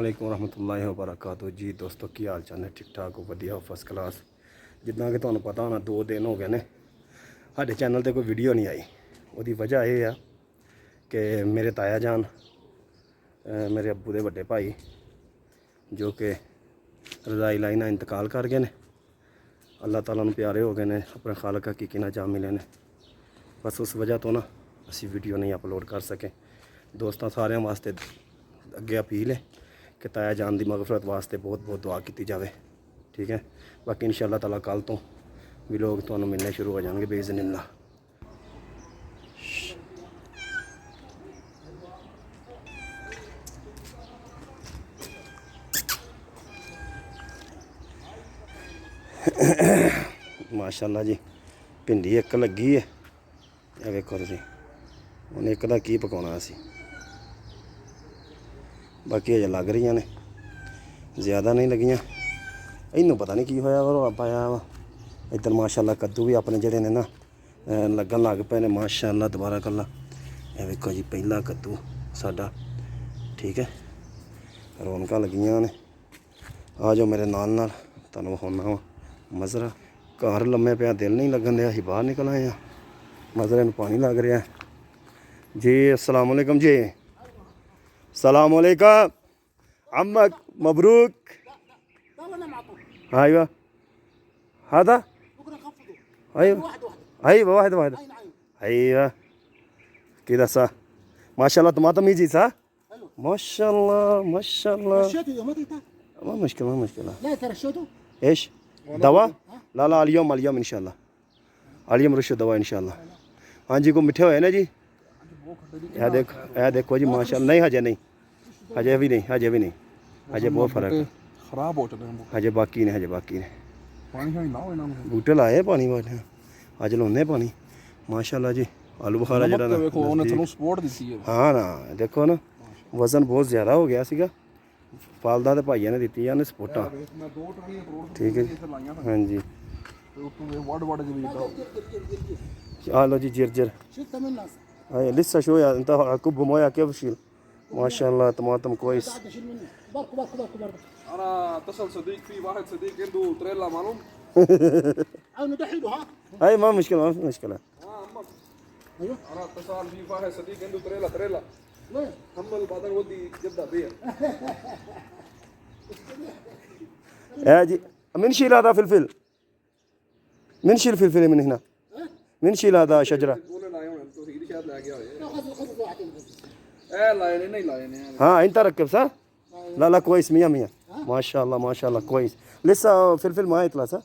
वालेकुम रहमतुल्लाहि व बरकातहू जी। दोस्तों की हाल चाल है? ठीक ठाक हो? वधिया हो? First class. जिदा कि तुहानू पता होना 2 दिन हो गए ने साडे चैनल ते कोई वीडियो नहीं आई। उसकी वजह यह है कि मेरे ताया जान मेरे अब्बू के बड़े भाई जो कि रज़ाई लाइना इंतकाल कर गए ने। अल्लाह ताला नू प्यारे हो गए ने, अपने खालक हकीकी नाल जा मिले ने। बस उस वजह तो ना असी वीडियो नहीं अपलोड कर सके। दोस्तों सारे वास्ते अगे अपील है कि ताया जान की मगफरत वास्ते बहुत बहुत दुआ की जाए, ठीक है। बाकी इंशाअल्लाह ताला कल तो भी लोग तुहानू मिलने शुरू हो जाएंगे बेइज़्निल्लाह। माशाअल्लाह जी भिंडी एक लगी है, यह वेखो तुसीं। हुण एक दा की पकाउणा असीं, बाकी अजे लग रही ने, ज़्यादा नहीं लगियां। इनू पता नहीं की होया रौला पाया वा। इधर माशाअल्लाह कद्दू भी अपने जेहड़े ने ना लगन लग पे ने माशाअल्लाह तबारक अल्लाह। यह वेखो जी पहला कद्दू साडा, ठीक है। रौनक लगियां ने। आ जाओ मेरे नाल नाल तुहानू विखाउणा वा मज़रा। घर लम्मे पिया दिल नहीं लगन दिया, असीं बाहर निकल आए हैं। मज़रे नूं पानी लग रहा है जी। अस्सलाम वालेकुम जी। सलाम अलैकुम अम्मक मबरूक। ايوه هذا ايوه ايوه واحد واحد ايوه كده صح. ما شاء الله طماطم يجي صح. ما شاء الله ما شاء الله. ما مشكله ما مشكله. لا ترشته ايش دواء؟ لا لا اليوم ان شاء الله اليوم رشو दवा इंशाल्लाह। हाँ जी को मिठे हुए ना जी। यह देखो जी माशाल्लाह। नहीं हजे नहीं, हजे भी नहीं, हजे भी नहीं, हजे बहुत फर्क है। खराब हो चुके हैं हजे, बाकी ने हजे बाकी ने। पानी लाओ इन्हां नूं, बूटे लाए पानी वाले अज लाने पानी माशाल्लाह जी। आलू बुखारा जरा देखो उन्हें थोड़ा सपोर्ट दी है। हाँ ना देखो ना वजन बहुत ज़्यादा हो गया सीगा। पालदा ते भाइया ने दी ने सपोर्टा, ठीक है। हाँ जी लो जी जर्जर لسه شوية انت كب مويه كيف شيل. ما شاء الله طماطم كويس. انا اتصل صديق في واحد صديق عنده تريلا معلوم. انا دحيله ها. اي ما مشكله ما في مشكله. امك ايوه انا اتصل في واحد صديق عنده تريلا وين حمل بعدين ودي جده بيها. يا جي من شيل هذا فلفل؟ من شيل فلفل من هنا؟ من شيل هذا شجره؟ हाँ انت ركب صح؟ لا لا كويس 100 ما شاء الله ما شاء الله كويس. لسه فلفل ما يطلع صح؟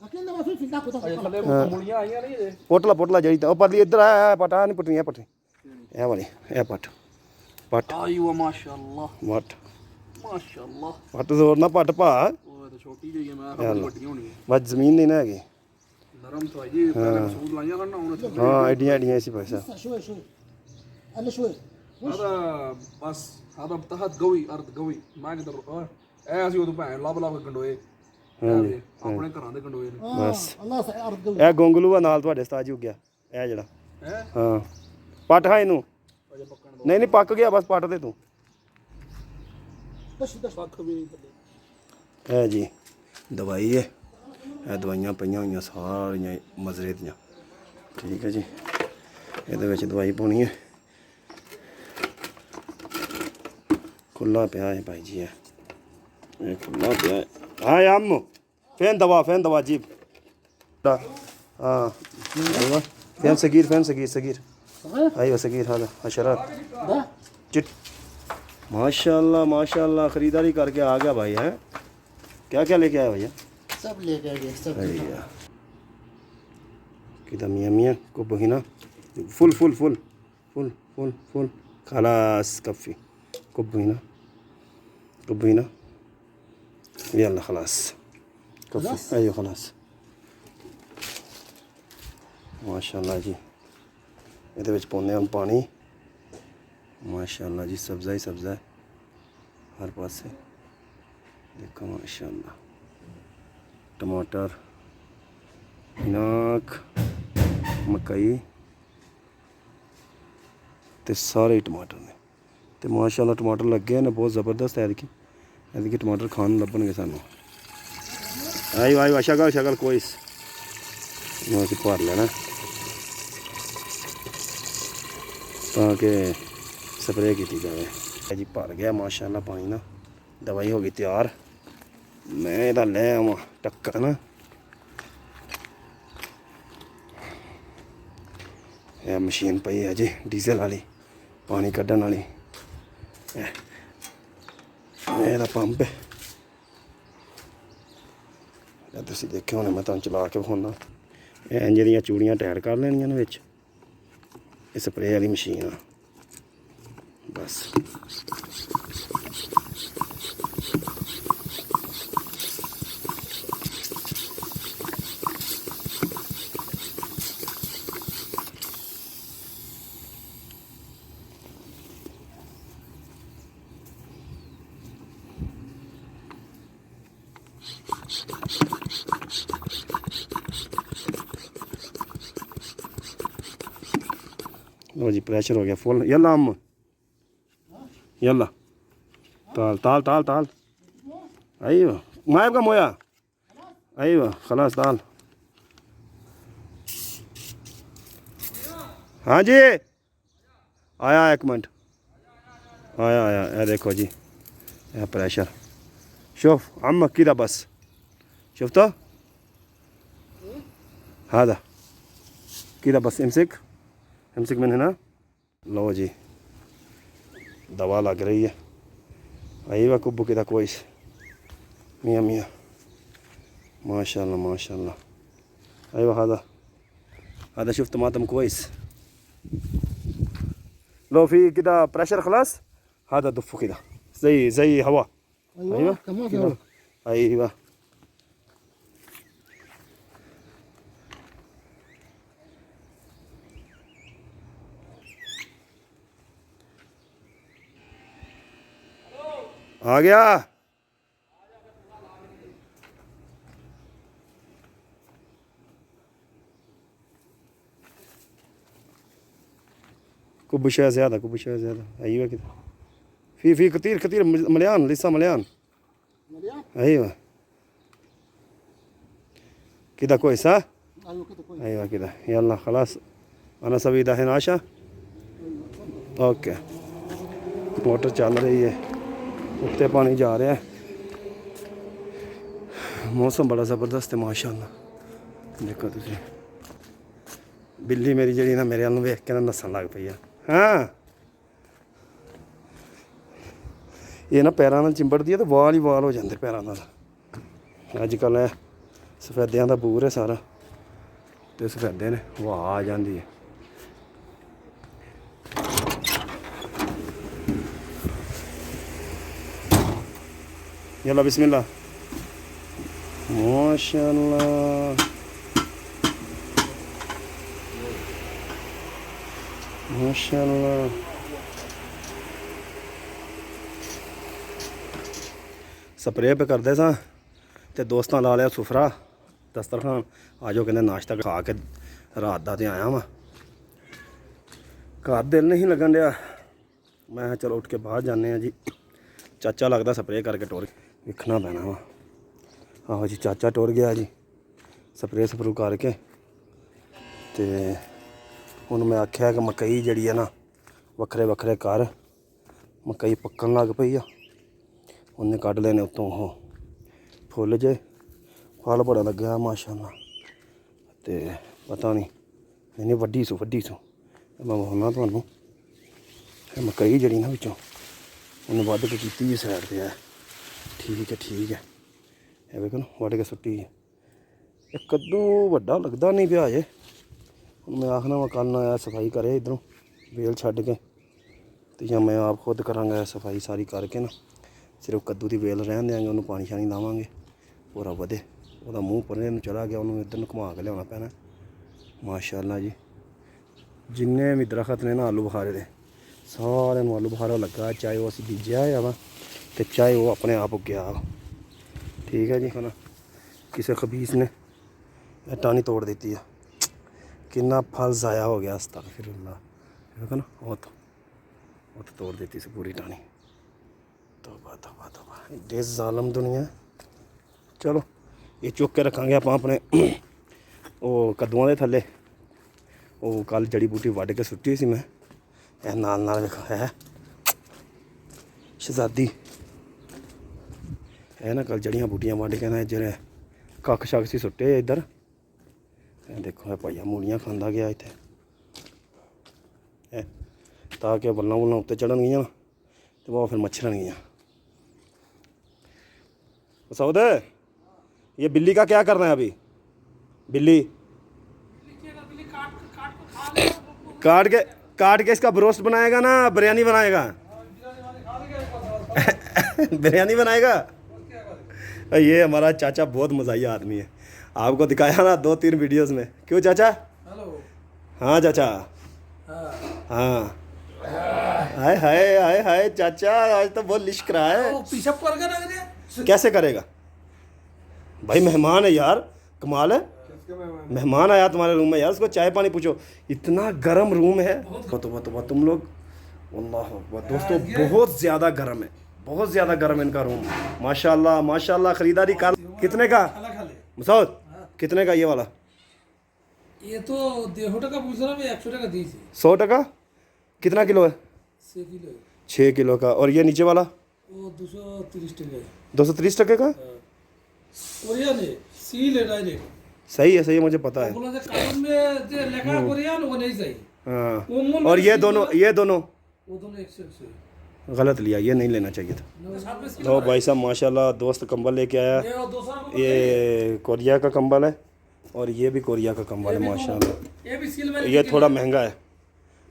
पोटला जड़ी तो पतली इधर है पटा नहीं पटनी है पटनी ये वाली ये पट पट आयो माशाल्लाह मट माशाल्लाह पट जोर ना पट पा ओए तो छोटी जो है मैं बड़ी होनी है बस जमीन नहीं ना है नरम तो है जी। पहले मसूद लाया करना उन्हें। हां एडियां एडियां ऐसी पैसा شوي شوي هلا شوي هذا بس هذا تحت قوي ارض قوي ما اقدر ايه ਅਸੀਂ ਉਦੋਂ ਭੈਣ ਲੱਭ ਗੰਡੋਏ ਆਪਣੇ ਘਰਾਂ ਦੇ ਗੰਡੋਏ ਨੇ ਬਸ। ਅੱਲਾਹ ਸੇ ਅਰਦ ਗਵੀ ਇਹ ਗੋਂਗਲੂ ਆ ਨਾਲ ਤੁਹਾਡੇ ਉਸਤਾਦ ਜੀ ਹੋ ਗਿਆ ਇਹ ਜਿਹੜਾ ਹਾਂ ਪੱਟ ਹਾਂ ਇਹਨੂੰ ਨਹੀਂ ਨਹੀਂ ਪੱਕ ਗਿਆ ਬਸ ਪੱਟ ਦੇ ਤੂੰ ਪੱਕ ਵੀ ਨਹੀਂ ਇਹ ਜੀ ਦਵਾਈ ਹੈ। ਇਹ ਦਵਾਈਆਂ ਪਈਆਂ ਹੋਈਆਂ ਸਾਰੀਆਂ ਮਜ਼ਰੇ ਦੀਆਂ, ਠੀਕ ਹੈ ਜੀ। ਇਹਦੇ ਵਿੱਚ ਦਵਾਈ ਪਾਉਣੀ ਹੈ। खुला पिया है भाई जी, है खुला पिया है। हाँ अम्मू फैन दवा जीप हाँ फैन सगीर अयो सगीर हाँ हशरात चिट। माशाल्लाह ख़रीदारी करके आ गया भाई है। क्या क्या लेके आया भैया? सब लेके आए सब भैया किधर मियाँ को बहिना full full full full full full खलास कफ़ी كبينا يلا خلاص كفي ايوه خلاص माशाल्लाह जी। ਇਹਦੇ ਵਿੱਚ ਪਾਉਂਦੇ ਹਾਂ ਪਾਣੀ माशाल्लाह जी। सब्ज़ा ही सब्ज़ा है हर पास से देखो माशाल्लाह। टमाटर नाक मकई ते सारे टमाटर ने ते माशाल्लाह टमाटर लगे ने बहुत ज़बरदस्त है। देखिए ਇਹਦੇ ਟਮਾਟਰ ਖਾਣ ਨੂੰ ਲੱਭਣਗੇ ਸਾਨੂੰ। ਆਇਓ ਆਇਓ ਸ਼ਕਲ ਕੋਈ ਨੂੰ ਅਸੀਂ ਭਰ ਲੈਣਾ ਤਾਂ ਕਿ ਸਪਰੇਅ ਕੀਤੀ ਜਾਵੇ ਜੀ। ਭਰ ਗਿਆ ਮਾਸ਼ਾਅੱਲਾ ਪਾਣੀ ਨਾਲ, ਦਵਾਈ ਹੋ ਗਈ ਤਿਆਰ। ਮੈਂ ਇਹਦਾ ਲੈ ਆਵਾਂ ਢੱਕਣ। ਇਹ ਮਸ਼ੀਨ ਪਈ ਹੈ ਜੀ ਡੀਜ਼ਲ ਵਾਲੀ, ਪਾਣੀ ਕੱਢਣ ਵਾਲੀ। ਇਹਦਾ ਪੰਪ ਹੈ, ਤੁਸੀਂ ਦੇਖਿਆ ਹੋਣਾ, ਮੈਂ ਤੁਹਾਨੂੰ ਚਲਾ ਕੇ ਵਿਖਾਉਣਾ। ਇਹ ਇੰਜ ਦੀਆਂ ਚੂੜੀਆਂ ਟਾਇਰ ਕਰ ਲੈਣੀਆਂ ਨੇ ਵਿੱਚ। ਇਹ ਸਪਰੇਅ ਵਾਲੀ ਮਸ਼ੀਨ ਆ ਬਸ। लो जी प्रेशर हो गया फुल। यल्ला अम यल्ला ताल ताल ताल ताल अय्यो मायब का मोया अय्यो खलास ताल। हाँ जी आया एक मिनट आया आया। ये देखो जी यह प्रेशर शोफ अम्मक किदा बस شفته هذا كده बस امسك من هنا। लो जी दवा लग रही है। अय्वा कुब्बू كده كويس مية مية ما شاء الله ما شاء الله। أيوة هذا شوف طماطم كويس. لو في كده بريشر خلاص هذا دفه كده زي هواء. أيوة كمان في هواء. أيوة आ गया। كب شوية زيادة كب شوية زيادة. أيوة كده في كتير مليان لسه مليان. أيوة كده كويس ها. أيوة كده كويس. أيوة كده يلا خلاص أنا سوي دحين عشاء. ओके मोटर चल रही है, उत्ते पानी जा रहा है। मौसम बड़ा ज़बरदस्त है माशाअल्लाह। देखो तुसी बिल्ली मेरी जी ना मेरे वाल वेख के ना नसन लग पई है। हाँ ये ना पैरों नाल चिंबड़दी है तो वाल ही वाल हो जाते पैरों नाल। अजकल सफेदियां दा बूर है सारा तो सफेदे ने वाह आ जाती है। यल्ला बिस्मिल्लाह माशाअल्लाह माशाअल्लाह। स्प्रे पे करते सा ते दोस्तां ला लिया सुफरा दस्तरखान। आ जाओ कहते नाश्ता खा के रात का तो आया वा। घर दिल नहीं लगन दिया, मैं चलो उठ के बाहर जाने जी। चाचा लगता स्प्रे करके टुर वेखना पैना वा। आहो जी चाचा टुर गया जी स्प्रे स्प्रू करके। तो हुण मैं आख्या कि मकई जड़ी है ना वक्खरे वक्खरे कर। मकई पक्कन लग पई आ, उन्हें कढ़ लेने उत्तों ओह फुल जे। फल बड़ा लग्या माशाअल्लाह। तो पता नहीं वड्डी सू मैं बोलना तुहानूं मकई जड़ी ना विचों उन्हें वध के कीती साइड पे है। ठीक है ये वेखो ना वध के सुट्टी है। कद्दू वड्डा लगता नहीं पिया जे। मैं आखना वा कल आया सफाई करे इधरों बेल छड्ड के तो या मैं आप खुद करांगा सफाई सारी करके ना। सिर्फ कद्दू की बेल रहन देंगे, उन्होंने पानी शानी लावांगे पूरा वधे। वह मूँह परे नूं चला गया, उन्होंने इधर घुमा के लिया पैना। माशाअल्लाह जी जिन्ने भी दरखत ने ना आलू बुखारे दे सारे आलू बुखारा लगा, चाहे वह असीं बीजा है वा तो चाहे वो अपने आप उगया। ठीक है जी ना किसी खबीस ने टानी तोड़ दी है। कितना फल ज़ाया हो गया अस्तगफिरुल्लाह। देखो ना वो तो तोड़ देती से पूरी टानी। तौबा तौबा तौबा। एडे जालम दुनिया। चलो ये चुक के रखांगे आप अपने वो कद्दूआं दे थल्ले। वो कल जड़ी बूटी वड्ढ के सुट्टी सी मैं नाल नाल वेखो है शहजादी है ना। कल जड़ियाँ बूटियाँ वड्ढ के ना जेह्ड़े कक्ख शक्क सी सुट्टे इधर। देखो है भाइया मूलियां खांदा गया इत्थे ताकि बल्लां बुल्लां उत्ते चढ़न गियां ते वो फिर मच्छरन गियां। सऊद ये बिल्ली का क्या करना है अभी? बिल्ली काट के इसका ब्रोस्ट बनाएगा ना बिरयानी बनाएगा? बिरयानी बनाएगा। ये हमारा चाचा बहुत मज़ाहिया आदमी है, आपको दिखाया ना 2-3 वीडियोस में। क्यों चाचा? हेलो। हाँ चाचा। हाँ हाय हाय हाय हाय चाचा आज तो बहुत लिश्क रहा है। कैसे करेगा भाई? मेहमान है यार, कमाल है। मेहमान आया तुम्हारे रूम में यार, उसको चाय पानी पूछो। इतना गर्म रूम है तो तुम लोग अल्लाह दोस्तों बहुत ज़्यादा गर्म है, बहुत ज़्यादा गर्म इनका रूम। माशाल्लाह माशाल्लाह। ख़रीदारी कर कितने का मसूद? कितने का ये वाला? ये तो 150 টাকা पूछ रहा मैं, 100 টাকা दी थी। 100 टका? कितना किलो है? 6 किलो। 6 किलो का। और ये नीचे वाला? वो 230 टके। 230 टके का? कोरियन है, सील है डायरेक्ट। सही है, सही है, मुझे पता है। बोला जे कार्टून में जे लिखा कोरियन वो नहीं सही। हाँ। और ये दोनों वो दोनों एक से गलत लिया, ये नहीं लेना चाहिए था। तो भाई साहब माशाल्लाह दोस्त कंबल लेके आया। ये कोरिया का कंबल है और ये भी कोरिया का कंबल है माशाल्लाह। ये भी सील में। ये थोड़ा महंगा है,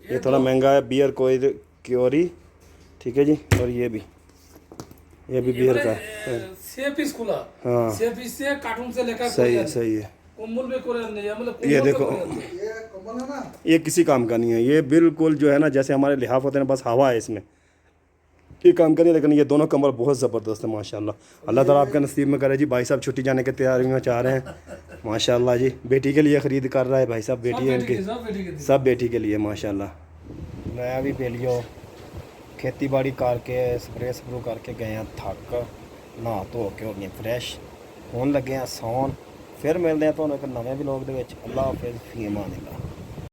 ये थोड़ा महंगा है। बियर क्योरी, ठीक है जी। और ये भी बियर का है। 6 पीस खुला। हाँ 6 पीस से कार्टून से लेकर सही है, सही है। कंबल में कोरियन नहीं है, मतलब ये देखो ये किसी काम का नहीं है। ये बिल्कुल जो है ना जैसे हमारे लिहाफ होते हैं, बस हवा है इसमें, ये काम का नहीं। लेकिन ये दोनों कंबल बहुत ज़बरदस्त है माशाल्लाह। अल्लाह ताला आपके नसीब में करे जी। भाई साहब छुट्टी जाने की तैयारी में चाह रहे हैं माशाल्लाह जी। बेटी के लिए ख़रीद कर रहा है भाई साहब, बेटी है इनकी, सब बेटी के लिए माशाल्लाह। नया भी पे लियो, खेती बाड़ी करके स्प्रे स्प्रू करके गए हैं, थक नहा धो के हो गए फ्रैश, होन लगे हैं सौन। फिर मिलते हैं तो एक नवे व्लॉग दे विच। अल्लाह हाफिज़, फी अमान अल्लाह।